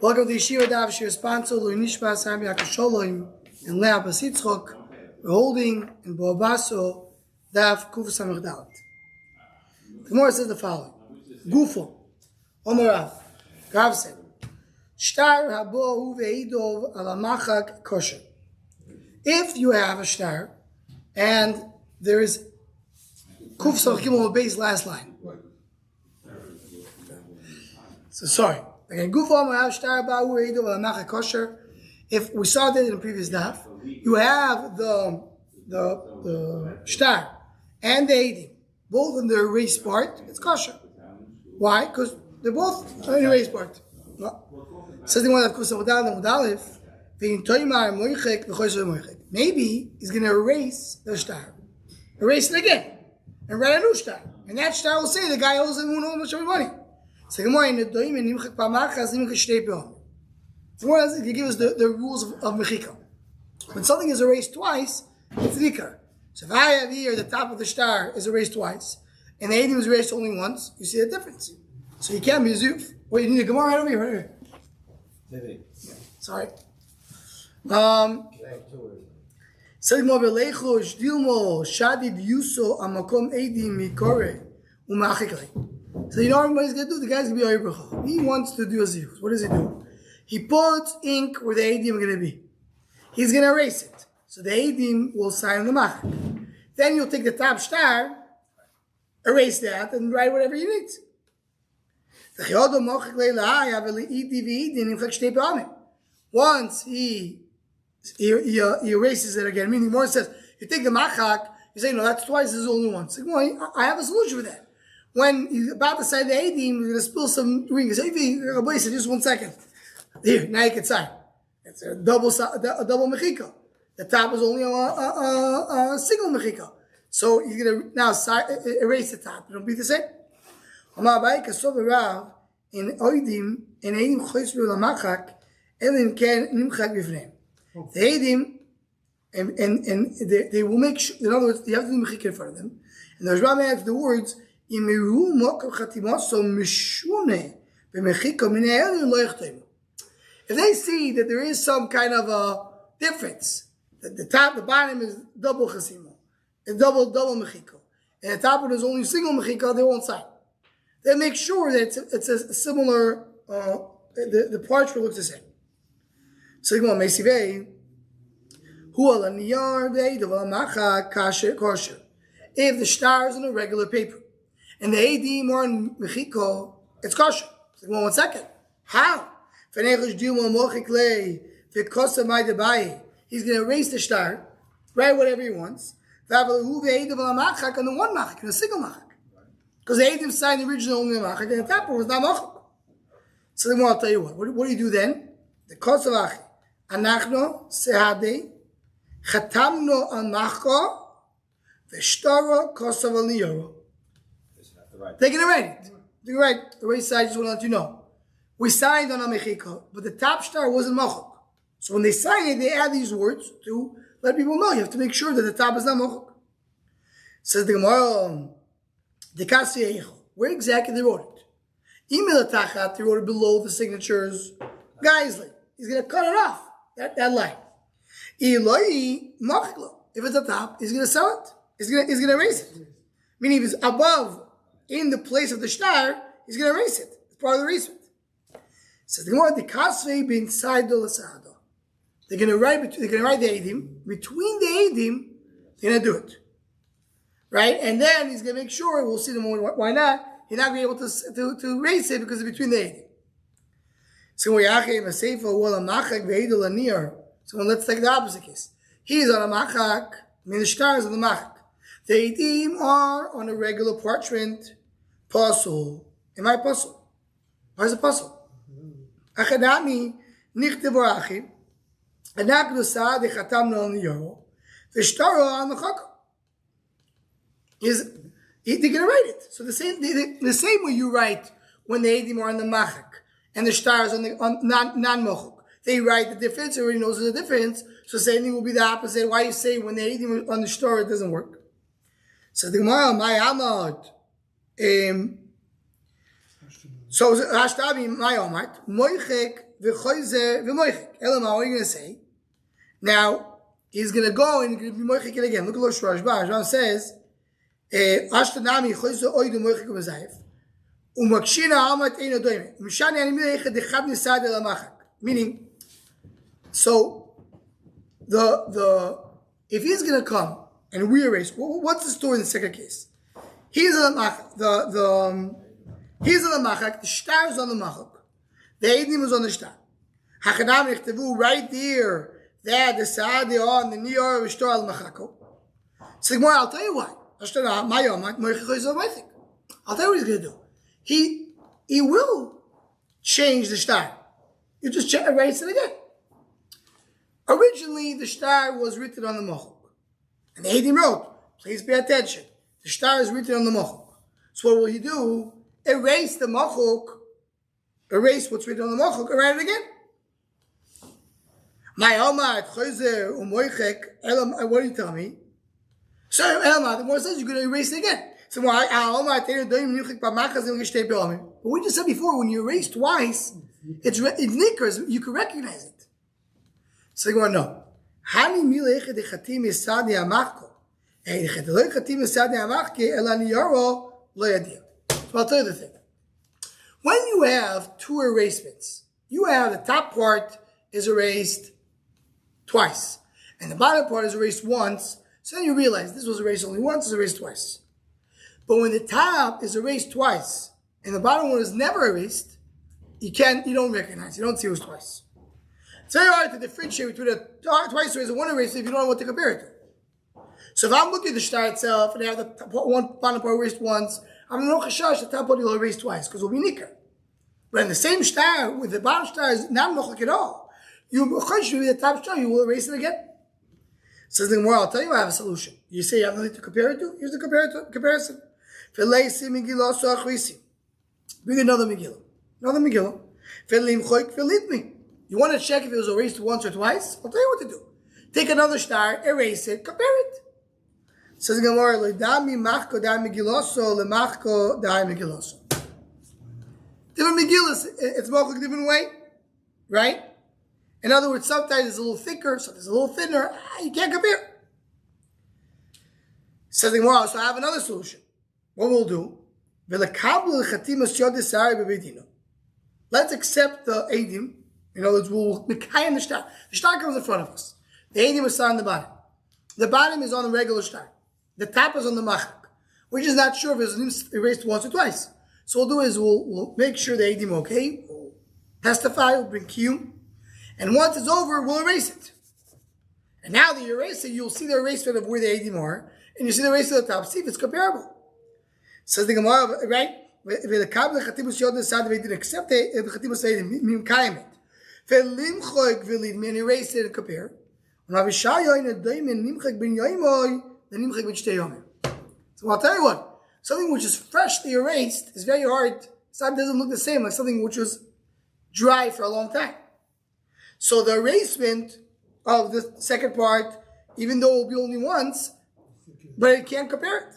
Welcome to Yeshiva Daf Shir sponsor Lui Nishmas Rabbi Akasholim and Lea Basitzchok. We're holding in Basra Daf Kuf Samach Dalet. The Gemara says the following: Gufo Omarav Gav said, Shtar habo uveidov alamachak kosher. If you have a shtar and there is Kuf Samach Gimel base last line. So sorry. Again, if we saw that in the previous daf, you have the shtar and the edim, both in the erased part, it's kosher. Why? Because they're both in the erased part. Says the one that goes maybe he's going to erase the shtar, erase it again, and write a new shtar. And that shtar will say the guy owes him how much money. So he give us the rules of mechika. When something is erased twice, it's vikar. So if I have here the top of the shtar is erased twice, and the edim is erased only once, you see the difference. So you can't be zuf. Wait, you need a gemara right over here, right here. Sorry. So you know what everybody's going to do? The guy's going to be Aybracha. He wants to do a zirus. What does he do? He puts ink where the edim are going to be. He's going to erase it. So the edim will sign the machak. Then you'll take the top shtar, erase that, and write whatever you need. Once he erases it again, meaning more says, you take the machak, you say, no, that's twice, this is only once. Well, I have a solution for that. When he's about to sign the edim, he's going to spill some drink. He says, "Hey, just 1 second. Here, now you can sign." It's a double mechika. The top is only a single mechika. So he's going to now erase the top. It'll be the same. In oidim, in edim choisru lamachak, elim ken nimchak bifneim. The edim, and they will make sure. In other words, you have to do mechika in front of them. And the Rambam adds the words. If they see that there is some kind of a difference, that the top, the bottom is double chasimo, and double mechiko, and the top one is only single mechiko, they won't sign. They make sure that it's a similar, the parchment looks the same. So you go on Mesivei, hu ala niyar ve'edav ala macha kosher. If the star is on a regular paper, and the edim are in mechiko, it's kosher. So, well, 1 second. How? He's going to erase the shtar, write whatever he wants, and the one machak, and a single machak. Because the edim signed the original only machak, and the top one was not machak. So then I'll tell you what do you do then? The kosav anachno sehade chatamno al machko v'shtara kosav al niyoro. They're going to write it. They're going to write the right side. I just want to let you know. We signed on a mechika, but the top star wasn't machok. So when they sign it, they add these words to let people know. You have to make sure that the top is not machok. Says the Gemara, the Kasiyah, where exactly they wrote it? Email tachat, they wrote it below the signatures. Geisling. He's going to cut it off, that line. Eloi machlo. If it's at the top, he's going to sell it. He's going to erase it. Meaning if it's above, in the place of the shtar, he's going to erase it. It's part of the erasement. So the Gemara, the kasvei bin side l'sahado. They're going to write the edim between the edim. They're going to do it, right? And then he's going to make sure. We'll see the moment. Why not? He's not going to be able to erase it because it's between the edim. So let's take the opposite case. He's on a machak. The shtar is on the machak. The edim are on a regular parchment. Puzzle. Am I puzzle? Why is it puzzle? Achadami nichtevu achim. Anaknu sa de chatamno al niyoro. V'shtaro al mechaka. They're going to write it. So the same way you write when the edim are on the machak and the shtar is on non-mochuk. They write the difference. Everybody knows the difference. So the same thing will be the opposite. Why you say when the edim are on the shtar it doesn't work? So the Gemara, my amad. So Hashtabi my Omat Moichek v'choyze v'moichik. Elamah, what are you going to say? Now, he's going to go and be moichik it again. Look at Rosh Rashba. Rashba says, Ashtanami choyze oidu moichik v'zayif. Umakshina amat eino doime. Mishani animile echad dechad nisad elamachak. Meaning, so, if he's going to come and we erase, what's the story in the second case? He's on the machak, he's on the machak, the shtar is on the machak, the eidim is on the shtar. Hachadam echtevu right there, that the saadi on the niyar of shtar al machako. So the Gemara, I'll tell you why. I'll tell you what he's going to do. He will change the shtar. You just erase it again. Originally, the shtar was written on the machak. And the eidim wrote, please pay attention. The shtar is written on the machuk. So what will he do? Erase the machuk, erase what's written on the machuk, and write it again. What do you tell me? So the more says you're going to erase it again. So but we just said before, when you erase twice, it's nickers, you can recognize it. So you want to know. So I'll tell you the thing. When you have two erasements, you have the top part is erased twice, and the bottom part is erased once, so then you realize this was erased only once, it's erased twice. But when the top is erased twice, and the bottom one is never erased, you don't recognize, you don't see it was twice. It's very hard to differentiate between a twice erased and one erased if you don't know what to compare it to. So if I'm looking at the shtar itself and I have the one bottom part erased once, I'm no chashash the top part will erase twice because it will be nicker. But in the same shtar, with the bottom shtar is not mochak at all. You the top shtar, you will erase it again. Says the Gemara, I'll tell you I have a solution. You say you have nothing to compare it to? Here's the comparison. Bring another Megillah. Another Megillah. You want to check if it was erased once or twice? I'll tell you what to do. Take another shtar, erase it, compare it. Says the Gemara, different Megillas, it's mochak a different way, right? In other words, sometimes it's a little thicker, sometimes it's a little thinner. You can't compare. Says the Gemara, so I have another solution. What we'll do, let's accept the edim. In other words, we'll mekayim the shtar. The shtar comes in front of us. The edim is on the bottom. The bottom is on the regular shtar. The top is on the machak. We're just not sure if it's erased once or twice. So what we'll do is we'll make sure the edim okay. We'll testify. We'll bring kiyum. And once it's over, we'll erase it. And now that you erase it, you'll see the erasement of where the edim are, and you see the erasement at the top. See if it's comparable. Says the Gemara, right? Accept the chatimus edim, mim kaimet. And erase it and compare. So I'll tell you what, something which is freshly erased is very hard. Sometimes doesn't look the same like something which was dry for a long time. So the erasement of the second part, even though it will be only once, but it can't compare it.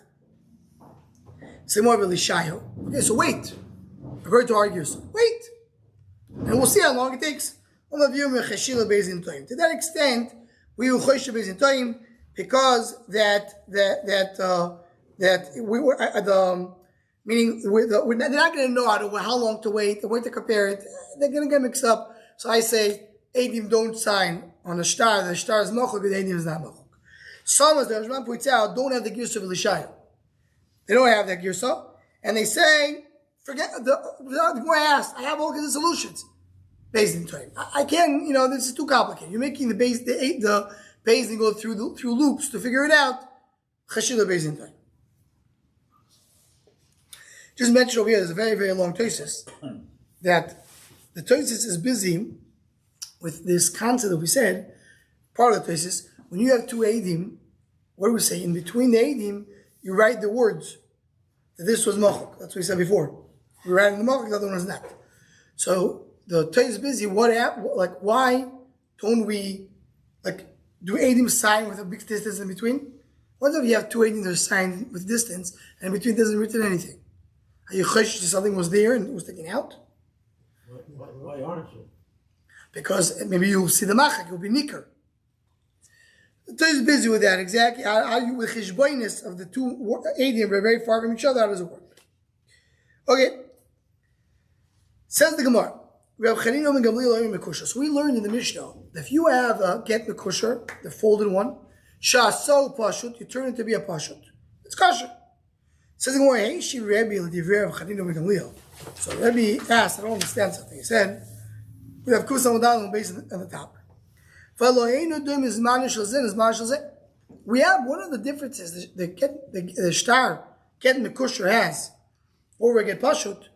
Say more really shayo. Okay, so wait. I'm going to argue. So wait. And we'll see how long it takes. To that extent, we will chosh bezin toim because that we were meaning they're not going to know how long to wait, the way to compare it. They're going to get mixed up. So I say, Eidim don't sign on the shtar is mochok, the Eidim is not mochok. Some, as the Rashman points out, don't have the girsa of Elishaya. They don't have that girsa, and they say, forget the more I asked, I have all kinds of solutions. Based in time, I can't. This is too complicated. You're making the base go through loops to figure it out. Chashila based in time. Just mention over here, there's a very, very long thesis that the thesis is busy with this concept that we said. Part of the thesis, when you have two edim, what do we say? In between the edim, you write the words that this was mochok. That's what we said before. We write in the mochok, the other one is not. So the Torah is busy. Why don't we do edim sign with a big distance in between? What if you have two edim that are signed with distance and in between doesn't written anything? Are you chosh something was there and it was taken out? Why aren't you? because maybe you'll see the machak, you'll be nicker. The Torah is busy with that exactly. How you with cheshboinus of the two eidim are very far from each other. How does it work? Okay, says the Gemara. So we learned in the Mishnah that if you have a get mekusher, the folded one, shaso pashut, you turn it to be a pashut. It's kosher. Says the Gemara, hey, she Rebbe l'divrei Chanina ben Gamliel. So Rebbe asked, I don't understand something. He said, we have kusam down based on the top. We have one of the differences the star getting the kusher has over a get pashut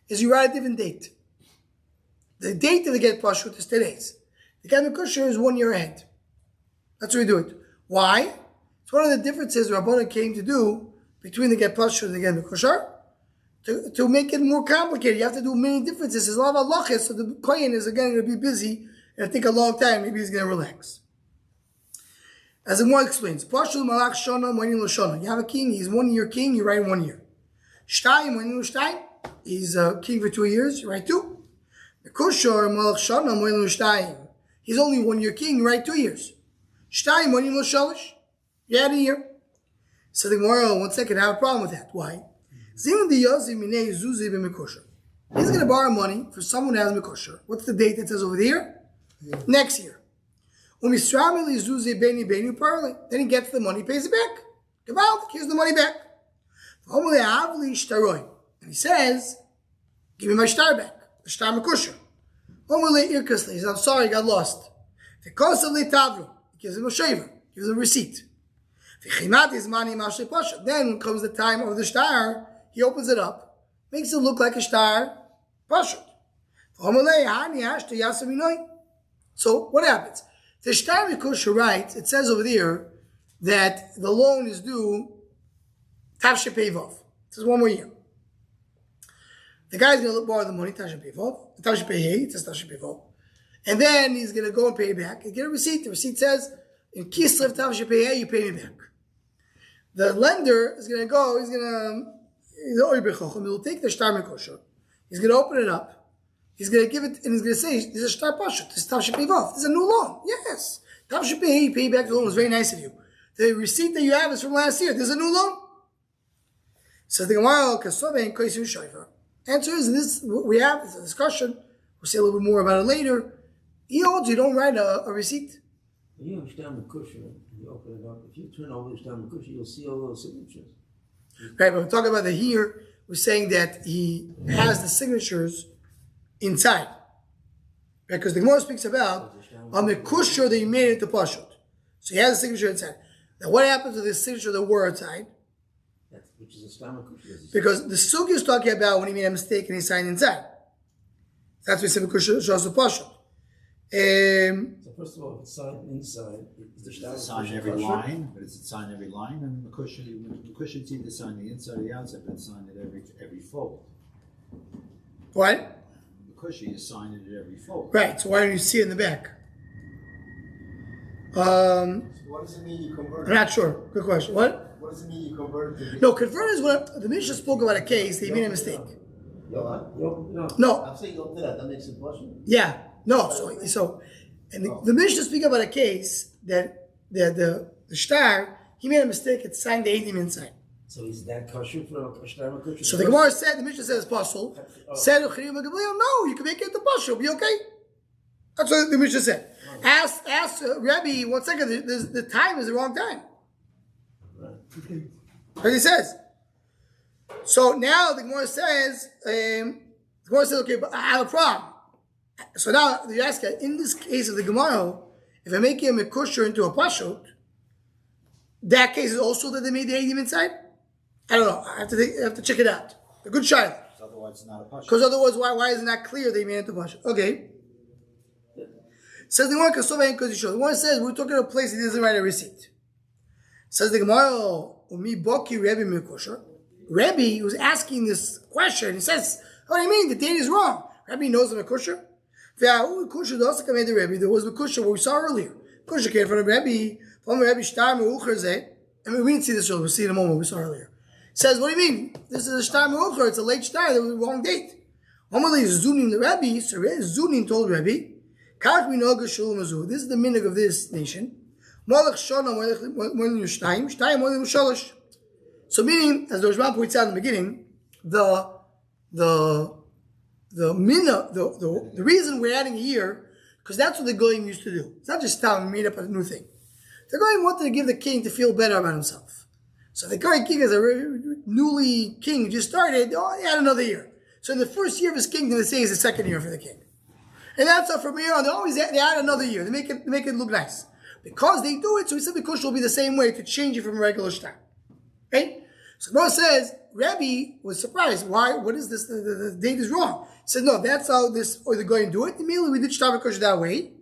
is you write a different date. The date of the get pashut is today's. The get kusher is 1 year ahead. That's how we do it. Why? It's one of the differences Rabbana came to do between the get pashut and the get kusher to make it more complicated. You have to do many differences. There's a lot of halachas, so the kohen is again going to be busy. And I think a long time, maybe he's going to relax. As the one explains, Pashul Malach Shona Moinim Loshona. You have a king, he's 1 year king, you write 1 year. Shtayim Moinim Loshtayim, he's a king for 2 years, you write 2. Mekushor Malach Shona Moinim Loshtayim, he's only 1 year king, you write 2 years. Shtayim Moinim Loshalish, you add a year. So the Gemara, 1 second, I have a problem with that. Why? Zimun Diyazi Minei Zuzi B'Mekushor. He's going to borrow money for someone who has Mekushor. What's the date that says over here? Next year. Then he gets the money, pays it back. Here's the money back. And he says, give me my star back. The star mekusher. He says, I'm sorry, I got lost. He gives him a shaver, gives him a receipt. Then when comes the time of the star, he opens it up, makes it look like a star pashut. So what happens? The Shtar Mikusha writes, it says over there that the loan is due Tavshe Peivov. It says 1 more year. The guy's going to borrow the money, Tavshe Peivov. Tavshe Peihei, it says Tavshe Peivov. And then he's going to go and pay back and get a receipt. The receipt says, in Kislev Tavshe Peihei, you pay me back. The lender is going to go, he'll take the Shtar Mikusha. He's going to open it up. He's going to give it, and he's going to say, this is a Shtar Pashut, this is Tavshe Peivov. This is a new loan. Yes. Tavshe Peihei, you pay back the loan. It was very nice of you. The receipt that you have is from last year. This is a new loan. So the Gemara, answer is, this we have, it's a discussion. We'll say a little bit more about it later. He holds you don't write a receipt. You understand the cushion, you open it up. If you turn over the Shtar Mikusha, you'll see all those signatures. Right, but we're talking about the here, we're saying that he has the signatures inside. Because the Gemara speaks about on the kusher that he made it to pashut. So he has a signature inside. Now what happens to the signature that were outside? Which is a Shtar Mikusha. Because the sugi is talking about when he made a mistake and he signed inside. That's what he said kusher shows the pashut. So first of all, if it's signed inside, is the Shtar Mikusha sign every line, but it's signed every line, and the cushion's either signed the inside or the outside, but it's signed at every fold. What? Cushy is signed at every fold. Right, so why don't you see it in the back? So what does it mean you convert? I'm not sure. Good question. What does it mean you convert to? No, convert is what the Mishnah spoke about a case that he made a mistake. No. I'm saying you open it up, that makes it possible. Yeah. No. So and the Mishnah speak about a case that the star, he made a mistake, it signed the Eidim inside. So is that kosher for a Shtar Mikusha? So the Gemara said, the Mishnah says possible. Said, no, you can make it the possible. Be okay. That's what the Mishnah said. Ask Rebbe, 1 second, the time is the wrong time. As he says. So now the Gemara says, okay, but I have a problem. So now you ask, in this case of the Gemara, if I make him a kusher into a pashut, that case is also that they made the Eidim inside? I don't know. I have to check it out. A good shayla. Otherwise, it's not a pashut. Because otherwise, why is it not clear they made it to pashut? Okay. Says the Gemara, the one says we're talking about a place he doesn't write a receipt. Says the Gemara, Umi Boki Rebbe Mikosher. Rebbe was asking this question. He says, "What do you mean? The date is wrong." Rebbe knows the Mikosher. There was Mikosher what we saw earlier. Mikosher came from Rebbe. I mean, we didn't see this earlier. We'll see in a moment. We saw earlier. Says, what do you mean? This is a shtar me'ucher. It's a late shtar. That was the wrong date. Amalei Zunim the Rebbe. So Zunim told Rebbe, Kach minoga shalom azu. This is the minhag of this nation. Malach shana moelim shtayim, shtayim moelim shalosh. So meaning, as the Rashban points out in the beginning, the reason we're adding a year, because that's what the Goyim used to do. It's not just town made up a new thing. The Goyim wanted to give the king to feel better about himself. So the current king is a newly king, just started, he had another year. So in the first year of his kingdom, they say is the second year for the king. And that's how from here on, they add another year. They make it look nice. Because they do it, so he said the Kush will be the same way to change it from a regular star. Right? So Gemara says, Rabbi was surprised. Why? What is this? The date is wrong. He says, no, that's how this, or they're going to do it. Immediately we did Shtar Kush that way.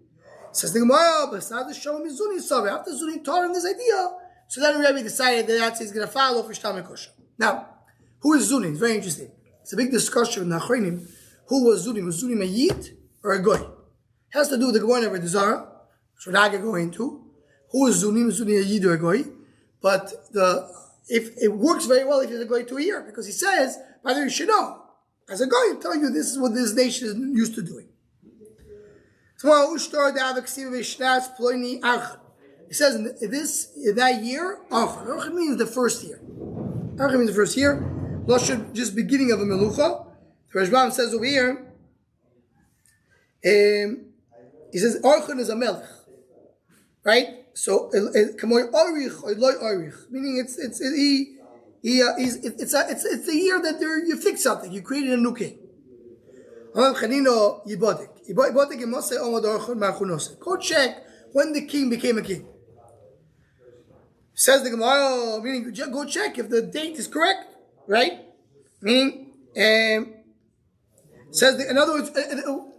Says the Gemara, beside the Shalom Zuni Savi. After Zuni taught him this idea, so then Rabbi decided that that's he's going to follow for Shtar Kush. Now, who is Zuni? It's very interesting. It's a big discussion in Nachronim. Who was Zuni? Was Zuni a Yid or a Goy? It has to do with the Gemara over the Zara, which we're not going to go into. Who is Zuni? Was Zuni a Yid or a Goy? But if it works very well if he's a Goy to a year, because he says, by the way, you should know. As a Goy, tell you this is what this nation is used to doing. He says in that year, Archon. Archon means the first year. Archon means the first year. Lashon, just beginning of a melucha. The Rashbam says over here, he says Archon is a melech, right? So meaning it's the year that you fix something. You created a new king. Go check when the king became a king. Says the Gemara, meaning go check if the date is correct, right? Meaning, says in other words,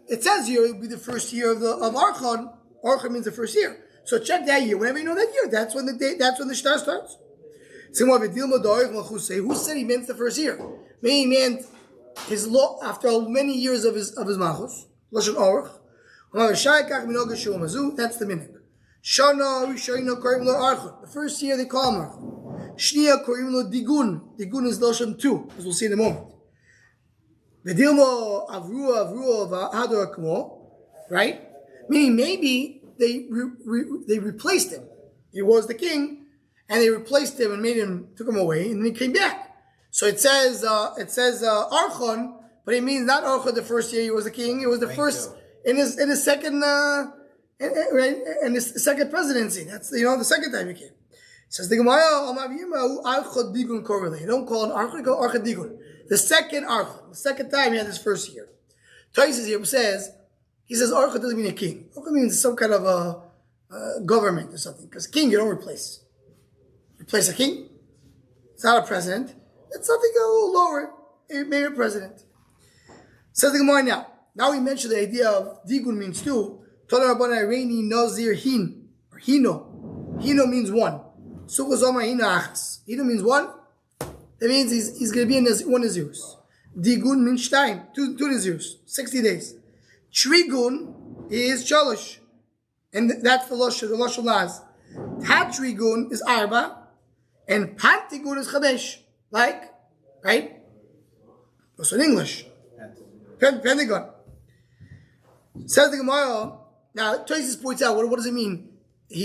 it says here it will be the first year of Archon. Archon means the first year. So check that year. Whenever you know that year, that's when the shtar starts. Who said he meant the first year? Meaning he meant his law after many years of his malchus. Lashon Aruch. That's the minhag. Shana Rishayna korim lo Archon. The first year they call him Archon. Shnia korim lo Digun. Digun is Lashon 2, as we'll see in a moment. V'dilmo Avru v'Hador Kmo. Right? Meaning maybe they replaced him. He was the king, and they replaced him and took him away, and then he came back. So it says Archon, but it means not Archon the first year he was the king. It was the first in his second in his second presidency. That's the second time he came. It says the Gemara Archon Digun Korele. You don't call it Archon, call Archon Digun. The second Archon, the second time he had his first year. Taisus here says Archon doesn't mean a king. Archon means some kind of a government or something. Because king you don't replace. Replace a king? It's not a president. It's something a little lower. Maybe a president. Says the Gemara now. Now we mentioned the idea of Digun means two. Tola Rabbanai Reini Nazir Hin. Or Hino. Hino means one. Sukkos Hino Achas. Hino means one. That means he's going to be in one Nazirus. Digun means time. Two Nazirus. 60 days. Trigun is Shalosh. And that's the Lashon Laz. Tatrigun is Arba. And Pantigun is Chadesh. Like, right? Also in English. Pentagon. Says the Gemara. Now, Tosis points out, what does it mean?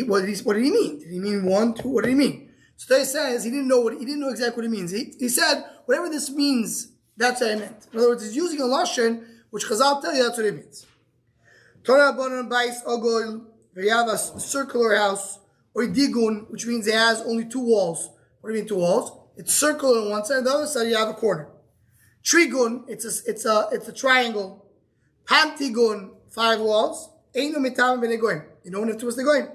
What did he mean? Did he mean 1, 2? What did he mean? So Tosis says he didn't know exactly what it means. He said, whatever this means, that's what I meant. In other words, he's using a Lashon, which Chazal tell you that's what it means. Torah Bonon Bais Ogol, you have a circular house, or Digun, which means it has only 2 walls. What do you mean 2 walls? It's circular on one side, on the other side you have a corner. Trigun, it's a triangle. Pantigun, 5 walls. Einu mitam benegoim. You don't have to was negoim.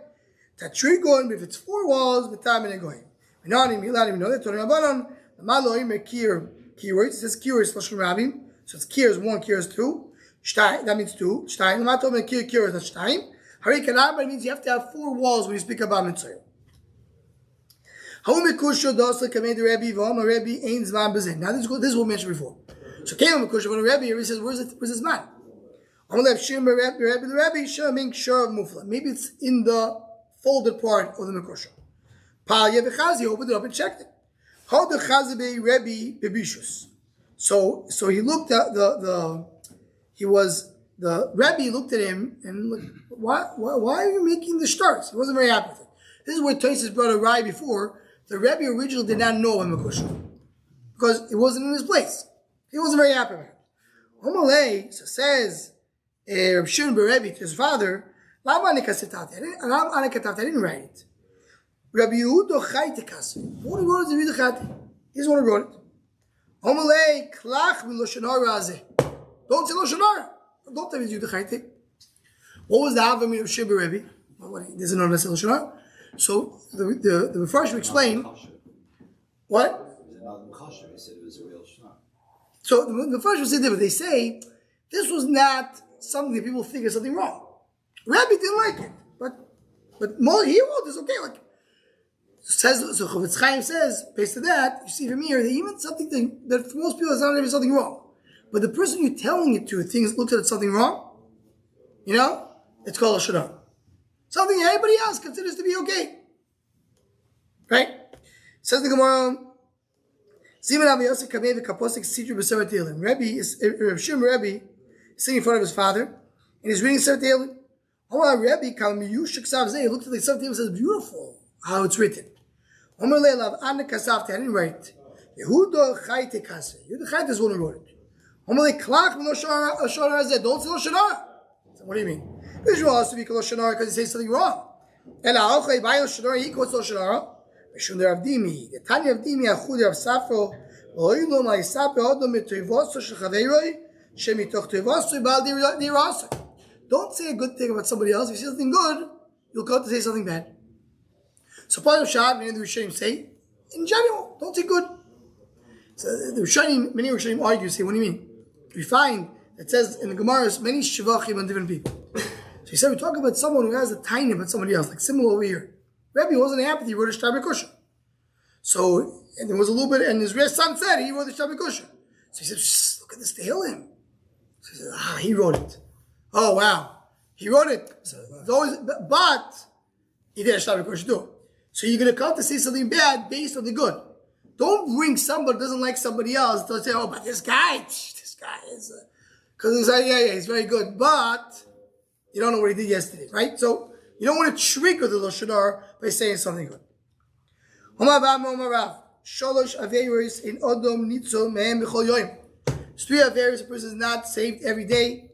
Tatrigun, if it's 4 walls, mitam benegoim. Minanim hilanim know that Torah Rabbanon. The maloim kir keywords. It says kir is lashon rabim. So it's kir is 1, kir is 2. Shtai, that means 2. Shtai. The matom kir is shtai. Harikanab, it means you have to have 4 walls when you speak about mitzvah. Now this we'll mention before. So came on Mekusha when a Rebbe, he says, where's his man? Maybe it's in the folded part of the Mekusha. He opened it up and checked it. So he looked at he was the Rebbe looked at him and looked, why are you making the stars? He wasn't very happy with it. This is where Tosfos brought a rye before. The Rebbe originally did not know him a kushner because it wasn't in his place. He wasn't very happy with it. Omalei, so says Reb Shimon bar Rebbe to his father, I didn't write it. Rabbi Yehuda Chayte Kasvi. The one who wrote it is Rabbi Yehuda Chayte. He's the one who wrote it. Omalei klach v'loshen hara azeh. Don't say loshen hara. Don't tell me Yehuda Chayte. What was the Avamir of Shimon bar Rebbe? He doesn't know that's loshen hara. So the first explain what? He said it was a real shnar. So the first was different. They say this was not something that people think is something wrong. Rabbi didn't like it, but he wrote this okay. Like says so, Chofetz Chaim says based on that you see from here that even something that for most people is not even something wrong, but the person you're telling it to looks at it something wrong. You know, it's called a shnar. Something everybody else considers to be okay, right? Says the Gemara. Rabbi is Shimon Rabbi sitting in front of his father, and he's reading Sefer Tehillim. Rabbi looked at the Sefer Tehillim and says, "Beautiful how it's written." I didn't write it. Yehuda Chayte Kaseh. Yehuda Chayte is the one who wrote it. Don't say Loshen Hara. What do you mean? Israel has to be Loshen Hara because he says something wrong. He quotes Loshen Hara. The Tanya of Dimi Achud Rav Safro Lo'ilo Ma'isap Odom Metoivoso Shel Chaveiroi Shemitoch Toivoso Bal Dirasa. Don't say a good thing about somebody else. If you say something good, you'll go to say something bad. So part of Shab, many of the Rishonim say, in general, don't say good. So the Rishonim, many Rishonim argue, say, what do you mean? We find it says in the Gemaras many shivachim on different people. So he said we talk about someone who has a tiny about somebody else, like similar over here. Rabbi wasn't happy he wrote a Shtar B'Kusha. So, and there was a little bit, and his son said he wrote the Shtar B'Kusha. So he said, shh, look at this Tehillim. So he said, he wrote it. Oh, wow. He wrote it. So it's always, but he did a Shtar B'Kusha too. So you're going to come to say something bad based on the good. Don't bring somebody who doesn't like somebody else to say, oh, but this guy is, because he's like, yeah, he's very good, but you don't know what he did yesterday, right? So you don't want to trigger the Loshen Hara by saying something good. Sholosh Averos in Odom Nitzo Mehem B'chol Yoyim. Three Averos, a person is not saved every day.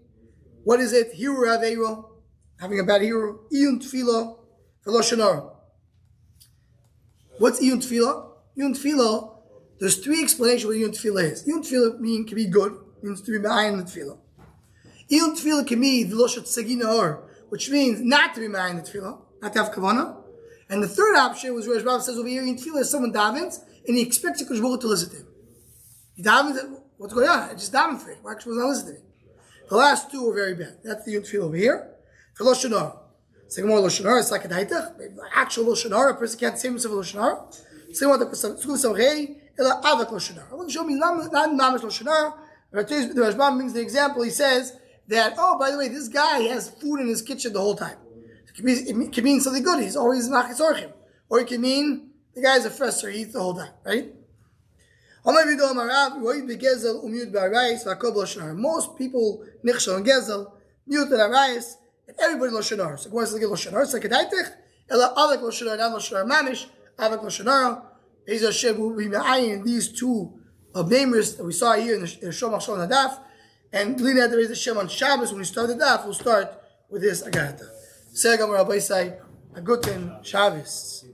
What is it? Hero Avero, having a bad hero. Iyun Tefillah for Loshen Hara. What's Iyun Tefillah? Iyun Tefillah, there's three explanations what Iyun Tefillah is. Iyun Tefillah can be good, means to be behind the Tefillah. Iyun Tefillah can be the Loshat Segina Or, which means not to be behind the Tefillah, not to have Kavanah. And the third option was where Bava says over here, Iyun Tefillah is someone davens, and he expects Kodesh Baruch Hu to listen to him. He davens, what's going on? I just davened for him. Why actually was not listening to me? The last two were very bad. That's the Iyun Tefillah over here. For Loshen Hara. Second more Loshen Hara, it's like a daitach, actual Loshen Hara, a person can't save himself with Loshen Hara. Second one, the Kusam Samrei, Ela Avak Loshen Hara. I want to show me not Mamish Loshen Hara. The Rashbam brings the example, he says that, oh, by the way, this guy has food in his kitchen the whole time. It can mean something good, he's always Machis Orchim. Or it can mean the guy's a fresher, he eats the whole time, right? Most people nichshel and gezel, mute and arayis, and everybody Loshen Hara. So what's the Loshen Hara? It's like a daitich, ela avak Loshen Hara, not Loshen Hara mamish, avak Loshen Hara. Be'ez Hashem will be me'ayin these two namers that we saw here in the Shomach Shon Hadaf, and Lina there is the Shem on Shabbos when we start the daf. We'll start with this agarata. Segam Rabbi Say, a good Shabbos.